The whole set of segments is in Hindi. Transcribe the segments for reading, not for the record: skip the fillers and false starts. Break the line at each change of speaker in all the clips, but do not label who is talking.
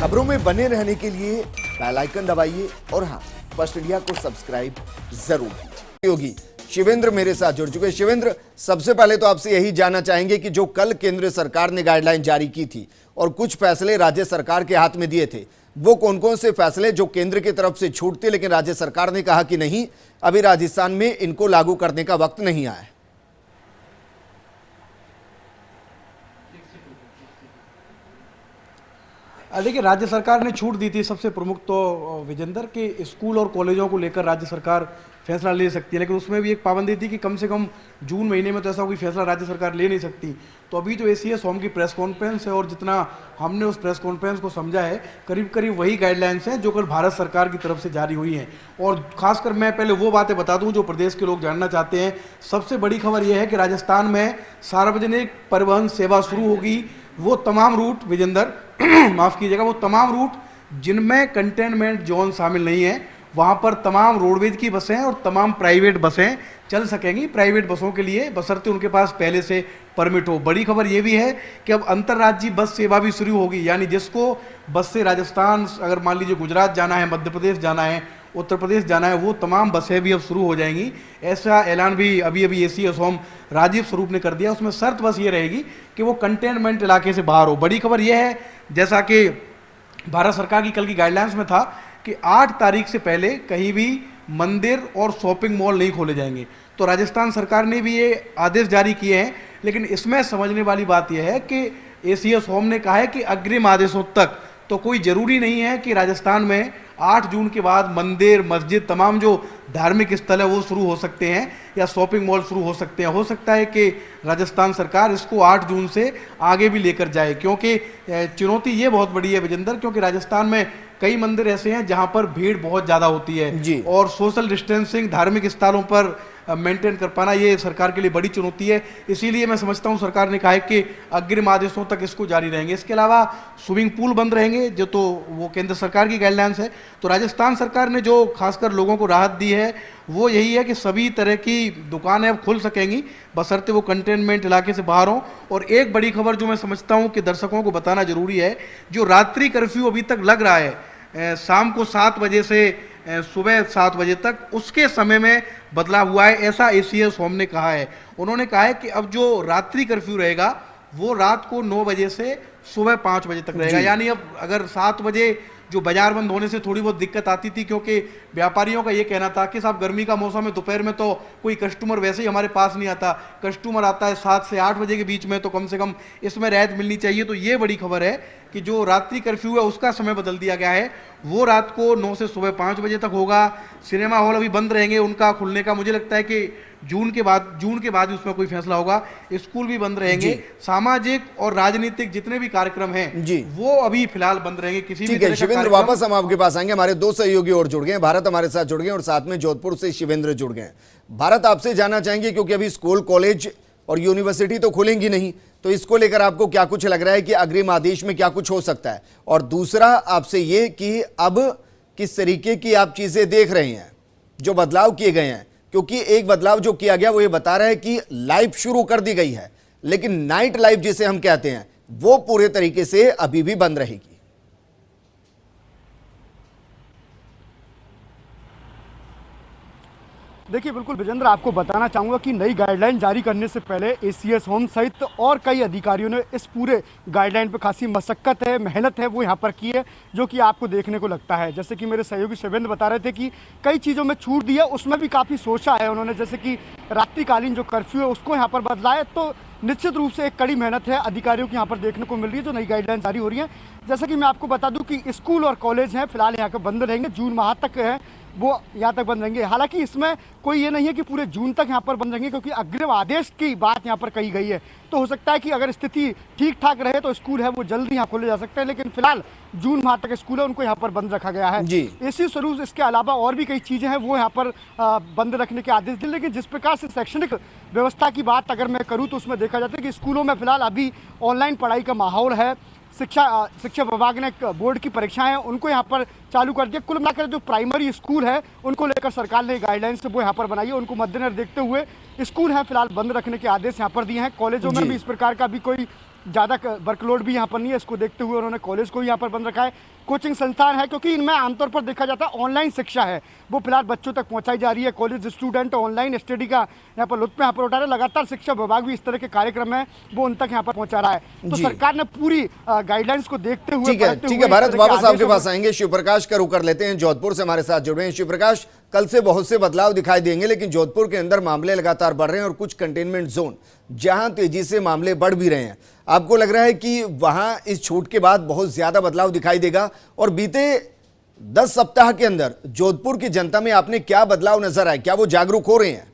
खबरों में बने रहने के लिए बेल आइकन दबाइए और हाँ, फर्स्ट इंडिया को सब्सक्राइब जरूर कीजिए। योगी शिवेंद्र मेरे साथ जुड़ चुके। शिवेंद्र, सबसे पहले तो आपसे यही जानना चाहेंगे कि जो कल केंद्र सरकार ने गाइडलाइन जारी की थी और कुछ फैसले राज्य सरकार के हाथ में दिए थे, वो कौन कौन से फैसले जो केंद्र की तरफ से छूटते लेकिन राज्य सरकार ने कहा कि नहीं, अभी राजस्थान में इनको लागू करने का वक्त नहीं आया है?
देखिए, राज्य सरकार ने छूट दी थी। सबसे प्रमुख तो विजेंद्र के स्कूल और कॉलेजों को लेकर राज्य सरकार फैसला ले सकती है, लेकिन उसमें भी एक पाबंदी थी कि कम से कम जून महीने में तो ऐसा कोई फैसला राज्य सरकार ले नहीं सकती। तो अभी जो एसीएस होम की प्रेस कॉन्फ्रेंस है और जितना हमने उस प्रेस कॉन्फ्रेंस को समझा है, करीब करीब वही गाइडलाइंस हैं जो कल भारत सरकार की तरफ से जारी हुई हैं। और खासकर मैं पहले वो बातें बता दूं जो प्रदेश के लोग जानना चाहते हैं। सबसे बड़ी खबर यह है कि राजस्थान में सार्वजनिक परिवहन सेवा शुरू होगी। वो तमाम रूट विजेंद्र माफ़ कीजिएगा, वो तमाम रूट जिनमें कंटेनमेंट जोन शामिल नहीं है, वहाँ पर तमाम रोडवेज की बसें और तमाम प्राइवेट बसें चल सकेंगी। प्राइवेट बसों के लिए बशर्ते उनके पास पहले से परमिट हो। बड़ी खबर ये भी है कि अब अंतर्राज्यीय बस सेवा भी शुरू होगी, यानी जिसको बस से राजस्थान, अगर मान लीजिए गुजरात जाना है, मध्य प्रदेश जाना है, उत्तर प्रदेश जाना है, वो तमाम बसें भी अब शुरू हो जाएंगी। ऐसा ऐलान भी अभी एसीएस होम राजीव स्वरूप ने कर दिया। उसमें शर्त बस ये रहेगी कि वो कंटेनमेंट इलाके से बाहर हो। बड़ी खबर यह है, जैसा कि भारत सरकार की कल की गाइडलाइंस में था कि 8 तारीख से पहले कहीं भी मंदिर और शॉपिंग मॉल नहीं खोले जाएंगे। तो राजस्थान सरकार ने भी ये आदेश जारी किए हैं, लेकिन इसमें समझने वाली बात यह है कि एसीएस होम ने कहा है कि अग्रिम आदेशों तक तो कोई ज़रूरी नहीं है कि राजस्थान में 8 जून के बाद मंदिर, मस्जिद, तमाम जो धार्मिक स्थल है वो शुरू हो सकते हैं या शॉपिंग मॉल शुरू हो सकते हैं। हो सकता है कि राजस्थान सरकार इसको 8 जून से आगे भी लेकर जाए, क्योंकि चुनौती ये बहुत बड़ी है विजेंद्र, क्योंकि राजस्थान में कई मंदिर ऐसे हैं जहां पर भीड़ बहुत ज़्यादा होती है और सोशल डिस्टेंसिंग धार्मिक स्थलों पर मेंटेन कर पाना ये सरकार के लिए बड़ी चुनौती है। इसीलिए मैं समझता हूं सरकार ने कहा है कि अग्रिम आदेशों तक इसको जारी रहेंगे। इसके अलावा स्विमिंग पूल बंद रहेंगे, जो तो वो केंद्र सरकार की गाइडलाइंस है। तो राजस्थान सरकार ने जो खासकर लोगों को राहत दी है वो यही है कि सभी तरह की दुकानें अब खुल सकेंगी, बशर्ते वो कंटेनमेंट इलाके से बाहर हों। और एक बड़ी खबर जो मैं समझता हूँ कि दर्शकों को बताना जरूरी है, जो रात्रि कर्फ्यू अभी तक लग रहा है शाम को 7 बजे से सुबह 7 बजे तक, उसके समय में बदलाव हुआ है, ऐसा एसीएस होम ने कहा है। उन्होंने कहा है कि अब जो रात्रि कर्फ्यू रहेगा वो रात को 9 बजे से सुबह 5 बजे तक रहेगा। यानी अब अगर 7 बजे जो बाजार बंद होने से थोड़ी बहुत दिक्कत आती थी, क्योंकि व्यापारियों का ये कहना था कि साहब गर्मी का मौसम है, दोपहर में तो कोई कस्टमर वैसे ही हमारे पास नहीं आता, कस्टमर आता है 7 से 8 बजे के बीच में, तो कम से कम इसमें रियायत मिलनी चाहिए। तो ये बड़ी खबर है कि जो रात्रि कर्फ्यू है उसका समय बदल दिया गया है, वो रात को 9 से सुबह 5 बजे तक होगा। सिनेमा हॉल अभी बंद रहेंगे, उनका खुलने का मुझे लगता है कि जून के बाद ही उसमें कोई फैसला होगा। स्कूल भी बंद रहेंगे। सामाजिक और राजनीतिक जितने भी कार्यक्रम हैं वो अभी फिलहाल बंद रहेंगे। किसी भी तरह का
शिवेंद्र, वापस हम आपके पास आएंगे। हमारे 2 सहयोगी और जुड़ गए हैं। भारत हमारे साथ जुड़ गए और साथ में जोधपुर से शिवेंद्र जुड़ गए हैं। भारत, आपसे जानना चाहेंगे, क्योंकि अभी स्कूल, कॉलेज और यूनिवर्सिटी तो खुलेंगी नहीं, तो इसको लेकर आपको क्या कुछ लग रहा है कि अग्रिम आदेश में क्या कुछ हो सकता है? और दूसरा आपसे ये कि अब किस तरीके की आप चीजें देख रहे हैं, जो बदलाव किए गए हैं? क्योंकि एक बदलाव जो किया गया वो ये बता रहा है कि लाइफ शुरू कर दी गई है, लेकिन नाइट लाइफ जिसे हम कहते हैं वो पूरे तरीके से अभी भी बंद रहेगी।
देखिए, बिल्कुल विजेंद्र, आपको बताना चाहूँगा कि नई गाइडलाइन जारी करने से पहले एसीएस होम सहित और कई अधिकारियों ने इस पूरे गाइडलाइन पर खासी मशक्कत है, मेहनत है, वो यहाँ पर की है, जो कि आपको देखने को लगता है। जैसे कि मेरे सहयोगी शिवेंद्र बता रहे थे कि कई चीज़ों में छूट दी है, उसमें भी काफ़ी सोचा है उन्होंने। जैसे कि रात्रिकालीन जो कर्फ्यू है उसको यहाँ पर बदला है, तो निश्चित रूप से एक कड़ी मेहनत है अधिकारियों की यहाँ पर देखने को मिल रही है, जो नई गाइडलाइन जारी हो रही है। जैसे कि मैं आपको बता दूं कि स्कूल और कॉलेज हैं फिलहाल यहाँ के बंद रहेंगे, जून माह तक है वो यहाँ तक बंद रहेंगे। हालांकि इसमें कोई ये नहीं है कि पूरे जून तक यहाँ पर बंद रहेंगे, क्योंकि अग्रिम आदेश की बात यहाँ पर कही गई है। तो हो सकता है कि अगर स्थिति ठीक ठाक रहे तो स्कूल है वो जल्दी यहाँ खोले जा सकते हैं, लेकिन फिलहाल जून माह तक स्कूल है उनको यहाँ पर बंद रखा गया है। इसी स्वरूप इसके अलावा और भी कई चीज़ें हैं वो यहाँ पर बंद रखने के आदेश दिए। लेकिन जिस प्रकार से शैक्षणिक व्यवस्था की बात अगर मैं करूँ तो उसमें देखा जाता है कि स्कूलों में फिलहाल अभी ऑनलाइन पढ़ाई का माहौल है। शिक्षा विभाग ने बोर्ड की परीक्षाएं उनको यहाँ पर चालू कर दिया। कुल मिलाकर जो प्राइमरी स्कूल है उनको लेकर सरकार ने गाइडलाइंस वो यहाँ पर बनाई है, उनको मद्देनजर देखते हुए स्कूल हैं फिलहाल बंद रखने के आदेश यहाँ पर दिए हैं। कॉलेजों में भी इस प्रकार का भी कोई ज़्यादा वर्कलोड भी यहाँ पर नहीं है, इसको देखते हुए उन्होंने कॉलेज को यहाँ पर बंद रखा है। कोचिंग संस्थान है क्योंकि इनमें आमतौर पर देखा जाता है ऑनलाइन शिक्षा है वो फिलहाल बच्चों तक पहुँचाई जा रही है। कॉलेज स्टूडेंट ऑनलाइन स्टडी का यहाँ पर लुत्फ यहाँ पर उठा रहे हैं। लगातार शिक्षा विभाग भी इस तरह के कार्यक्रम है वो उन तक यहाँ पर पहुँचा रहा है। तो
जी।
सरकार ने पूरी गाइडलाइंस को देखते हुए
ठीक है भारत, वापस आपके पास आएंगे। शिव प्रकाश का रुख कर लेते हैं, जोधपुर से हमारे साथ जुड़े हैं। शिव प्रकाश, कल से बहुत से बदलाव दिखाई देंगे, लेकिन जोधपुर के अंदर मामले लगातार बढ़ रहे हैं और कुछ कंटेनमेंट जोन जहां तेजी से मामले बढ़ भी रहे हैं, आपको लग रहा है कि वहां इस छूट के बाद बहुत ज्यादा बदलाव दिखाई देगा? और बीते 10 सप्ताह के अंदर जोधपुर की जनता में आपने क्या बदलाव नजर आए? क्या वो जागरूक हो रहे हैं?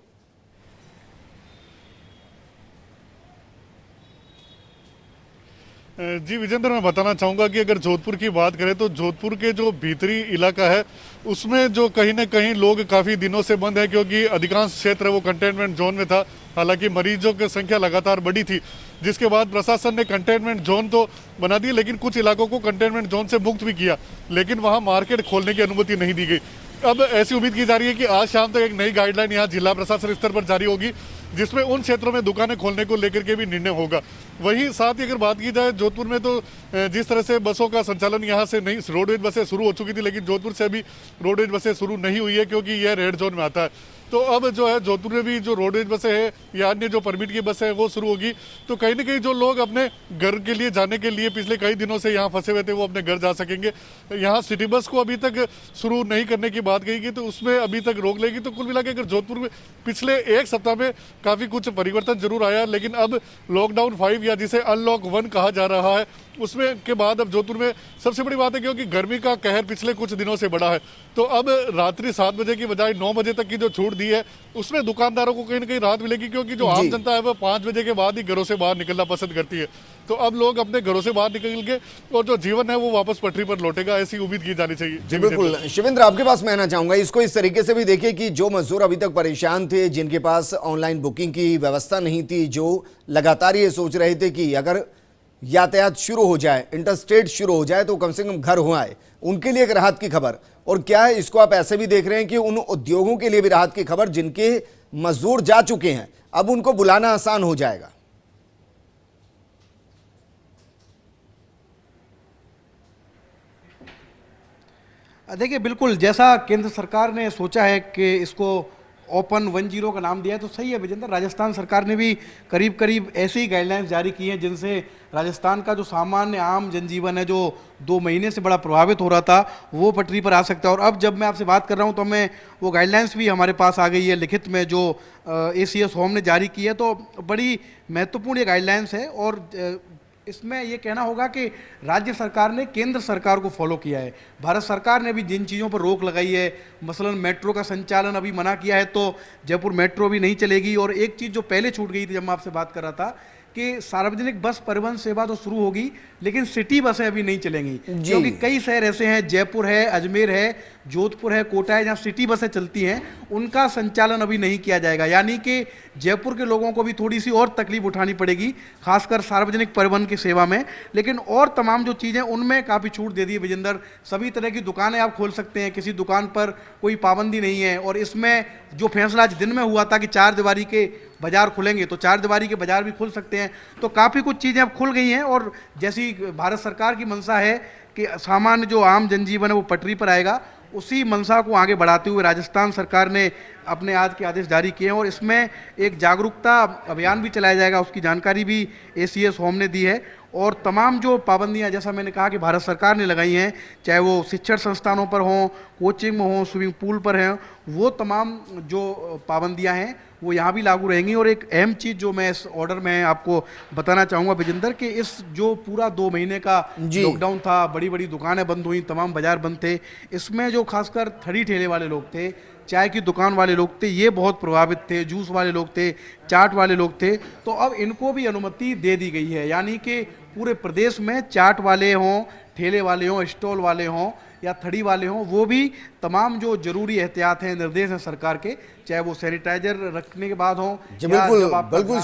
जी विजेंद्र, मैं बताना चाहूँगा कि अगर जोधपुर की बात करें तो जोधपुर के जो भीतरी इलाका है उसमें जो कहीं ना कहीं लोग काफ़ी दिनों से बंद है, क्योंकि अधिकांश क्षेत्र वो कंटेनमेंट जोन में था। हालांकि मरीजों की संख्या लगातार बढ़ी थी, जिसके बाद प्रशासन ने कंटेनमेंट जोन तो बना दी, लेकिन कुछ इलाकों को कंटेनमेंट जोन से मुक्त भी किया, लेकिन वहाँ मार्केट खोलने की अनुमति नहीं दी गई। अब ऐसी उम्मीद की जा रही है कि आज शाम तक एक नई गाइडलाइन यहाँ जिला प्रशासन स्तर पर जारी होगी, जिसमें उन क्षेत्रों में दुकानें खोलने को लेकर के भी निर्णय होगा। वहीं साथ ही अगर बात की जाए जोधपुर में, तो जिस तरह से बसों का संचालन यहाँ से नहीं, रोडवेज बसें शुरू हो चुकी थी, लेकिन जोधपुर से अभी रोडवेज बसें शुरू नहीं हुई है क्योंकि यह रेड जोन में आता है। तो अब जो है जोधपुर में भी जो रोडवेज बसें हैं या अन्य जो परमिट की बसें हैं वो शुरू होगी। तो कहीं ना कहीं जो लोग अपने घर के लिए जाने के लिए पिछले कई दिनों से यहाँ फंसे हुए थे वो अपने घर जा सकेंगे। यहाँ सिटी बस को अभी तक शुरू नहीं करने की बात कही गई, तो उसमें अभी तक रोक लेगी। तो कुल मिला के अगर जोधपुर में पिछले एक सप्ताह में काफ़ी कुछ परिवर्तन जरूर आया, लेकिन अब लॉकडाउन 5 या जिसे अनलॉक 1 कहा जा रहा है उसमें के बाद अब जोधपुर में सबसे बड़ी बात है क्योंकि गर्मी का कहर पिछले कुछ दिनों से बढ़ा है, तो अब रात्रि 7 बजे की बजाय 9 बजे तक की जो छूट दी है उसमें दुकानदारों को कहीं ना कहीं राहत मिलेगी, क्योंकि जो आम जनता है वो 5 बजे के बाद ही घरों से बाहर निकलना पसंद करती है। तो अब लोग अपने घरों से बाहर निकल के और जो जीवन है वो वापस पटरी पर लौटेगा, ऐसी उम्मीद की जानी चाहिए।
जी बिल्कुल। शिवेंद्र, आपके पास मैं आना चाहूंगा, इसको इस तरीके से भी देखिए कि जो मजदूर अभी तक परेशान थे, जिनके पास ऑनलाइन बुकिंग की व्यवस्था नहीं थी, जो लगातार ये सोच रहे थे कि अगर यातायात शुरू हो जाए, इंटरस्टेट शुरू हो जाए तो कम से कम घर हो आए, उनके लिए एक राहत की खबर। और क्या है, इसको आप ऐसे भी देख रहे हैं कि उन उद्योगों के लिए भी राहत की खबर जिनके मजदूर जा चुके हैं, अब उनको बुलाना आसान हो जाएगा।
देखिए, बिल्कुल जैसा केंद्र सरकार ने सोचा है कि इसको ओपन 10 का नाम दिया है, तो सही है विजेंद्र। राजस्थान सरकार ने भी करीब करीब ऐसी ही गाइडलाइंस जारी की हैं जिनसे राजस्थान का जो सामान्य आम जनजीवन है, जो 2 महीने से बड़ा प्रभावित हो रहा था, वो पटरी पर आ सकता है। और अब जब मैं आपसे बात कर रहा हूँ तो हमें वो गाइडलाइंस भी हमारे पास आ गई है लिखित में, जो ACS होम ने जारी की है। तो बड़ी महत्वपूर्ण ये गाइडलाइंस है और इसमें ये कहना होगा कि राज्य सरकार ने केंद्र सरकार को फॉलो किया है। भारत सरकार ने भी जिन चीज़ों पर रोक लगाई है, मसलन मेट्रो का संचालन अभी मना किया है, तो जयपुर मेट्रो भी नहीं चलेगी। और एक चीज़ जो पहले छूट गई थी जब मैं आपसे बात कर रहा था कि सार्वजनिक बस परिवहन सेवा तो शुरू होगी, लेकिन सिटी बसें अभी नहीं चलेंगी, क्योंकि कई शहर ऐसे हैं, जयपुर है, अजमेर है, जोधपुर है, कोटा है, जहाँ सिटी बसें चलती हैं, उनका संचालन अभी नहीं किया जाएगा। यानी कि जयपुर के लोगों को भी थोड़ी सी और तकलीफ उठानी पड़ेगी, खासकर सार्वजनिक परिवहन की सेवा में। लेकिन और तमाम जो चीज़ें उनमें काफ़ी छूट दे दी है विजेंद्र। सभी तरह की दुकानें आप खोल सकते हैं, किसी दुकान पर कोई पाबंदी नहीं है। और इसमें जो फैसला आज दिन में हुआ था कि 4 दीवारी के बाजार खुलेंगे, तो 4 दीवारी के बाजार भी खुल सकते हैं। तो काफ़ी कुछ चीज़ें अब खुल गई हैं और जैसी भारत सरकार की मंशा है कि सामान्य जो आम जनजीवन है वो पटरी पर आएगा, उसी मंशा को आगे बढ़ाते हुए राजस्थान सरकार ने अपने आज के आदेश जारी किए हैं। और इसमें एक जागरूकता अभियान भी चलाया जाएगा, उसकी जानकारी भी ACS होम ने दी है। और तमाम जो पाबंदियां, जैसा मैंने कहा कि भारत सरकार ने लगाई हैं, चाहे वो शिक्षण संस्थानों पर हों, कोचिंग में हों, स्विमिंग पूल पर हैं, वो तमाम जो पाबंदियां हैं वो यहाँ भी लागू रहेंगी। और एक अहम चीज़ जो मैं इस ऑर्डर में आपको बताना चाहूँगा विजेंद्र, कि इस जो पूरा 2 महीने का लॉकडाउन था, बड़ी बड़ी दुकानें बंद हुई, तमाम बाजार बंद थे, इसमें जो खासकर थड़ी ठेले वाले लोग थे, चाय की दुकान वाले लोग थे, ये बहुत प्रभावित थे, जूस वाले लोग थे, चाट वाले लोग थे। तो अब इनको भी अनुमति दे दी गई है, यानी कि पूरे प्रदेश में चाट वाले हों, ठेले वाले हों, स्टॉल वाले हों या थड़ी वाले हों, वो भी तमाम जो जरूरी एहतियात हैं, निर्देश हैं सरकार के, चाहे वो सैनिटाइजर रखने के बाद हों,
बिल्कुल बिल्कुल।